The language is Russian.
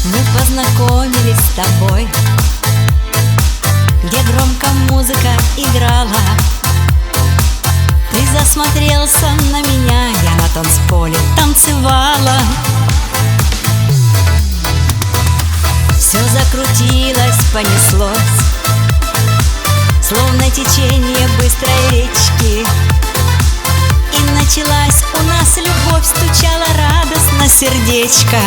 Мы познакомились с тобой, где громко музыка играла. Ты засмотрелся на меня, я на танцполе танцевала. Все закрутилось, понеслось, словно течение быстрой речки. И началась у нас любовь, стучало радостно сердечко.